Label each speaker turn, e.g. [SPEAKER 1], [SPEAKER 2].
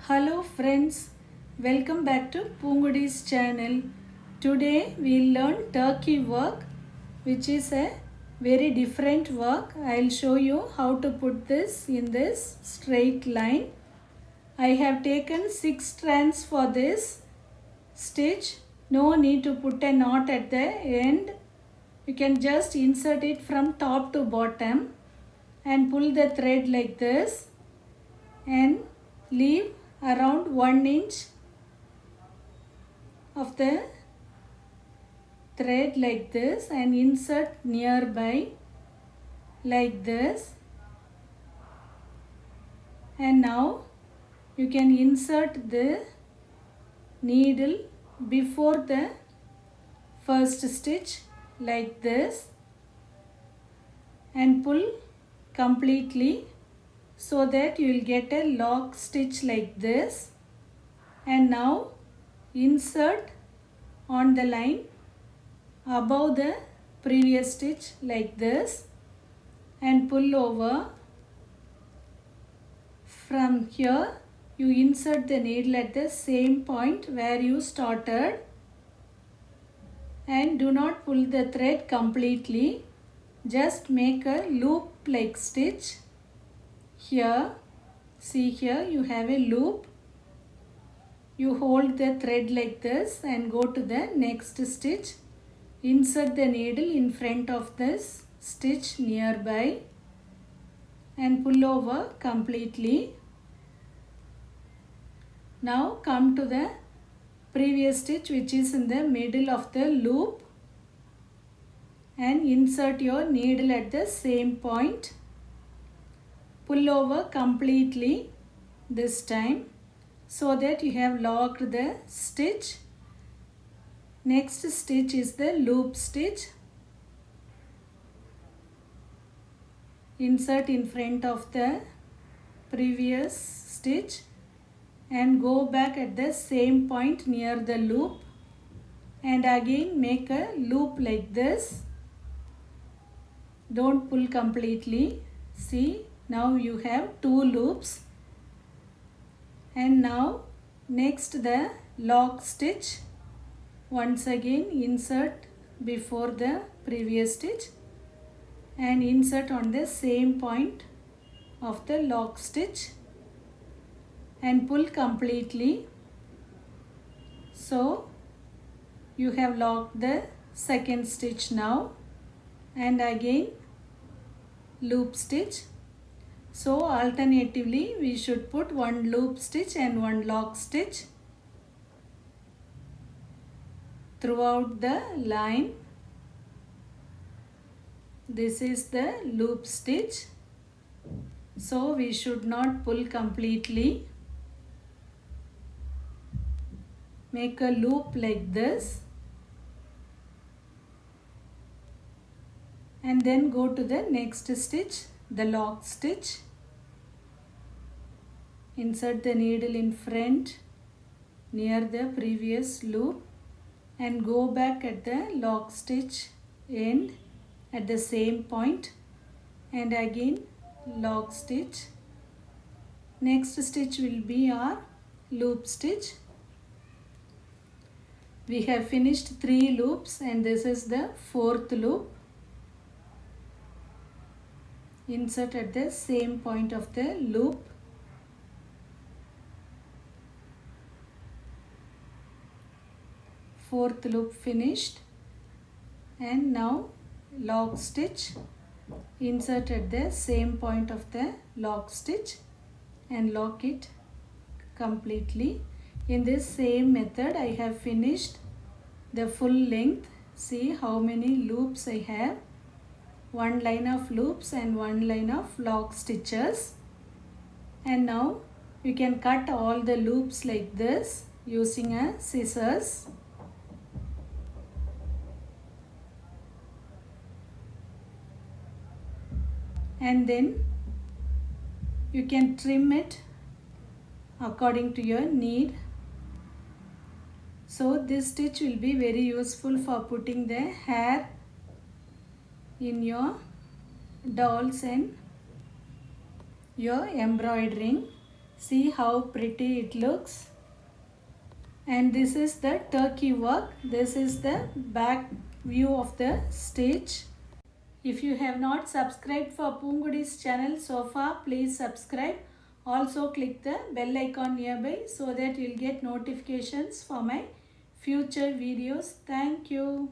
[SPEAKER 1] Hello friends, welcome back to Pungudi's channel. Today we'll learn turkey work, which is a very different work. I'll show you how to put this in this straight line. I have taken 6 strands for this stitch. No need to put a knot at the end. You can just insert it from top to bottom and pull the thread like this and leave around 1 inch of the thread like this and insert nearby like this. And now you can insert the needle before the first stitch like this and pull completely so that you will get a lock stitch like this. And now insert on the line above the previous stitch like this and pull over. From here you insert the needle at the same point where you started and do not pull the thread completely, just make a loop like stitch. Here, see here you have a loop. You hold the thread like this and go to the next stitch. Insert the needle in front of this stitch nearby and pull over completely. Now come to the previous stitch which is in the middle of the loop and insert your needle at the same point. Pull over completely this time so that you have locked the stitch. Next stitch is the loop stitch. Insert in front of the previous stitch and go back at the same point near the loop and again make a loop like this. Don't pull completely. See, now you have 2 loops. And now next the lock stitch. Once again insert before the previous stitch and insert on the same point of the lock stitch and pull completely. So you have locked the second stitch now and again loop stitch. So alternatively we should put 1 loop stitch and 1 lock stitch throughout the line. This is the loop stitch. So we should not pull completely. Make a loop like this and then go to the next stitch, the lock stitch. Insert the needle in front near the previous loop and go back at the lock stitch end at the same point and again lock stitch. Next stitch will be our loop stitch. We have finished 3 loops and this is the 4th loop. Insert at the same point of the loop. Fourth loop finished and now lock stitch. Insert at the same point of the lock stitch and lock it completely. In this same method I have finished the full length. See how many loops I have. 1 line of loops and 1 line of lock stitches. And now you can cut all the loops like this using a scissors. And then you can trim it according to your need. So this stitch will be very useful for putting the hair in your dolls and your embroidering. See how pretty it looks. And this is the turkey work. This is the back view of the stitch. If you have not subscribed for Poongudi's channel so far, please subscribe. Also click the bell icon nearby so that you'll get notifications for my future videos. Thank you.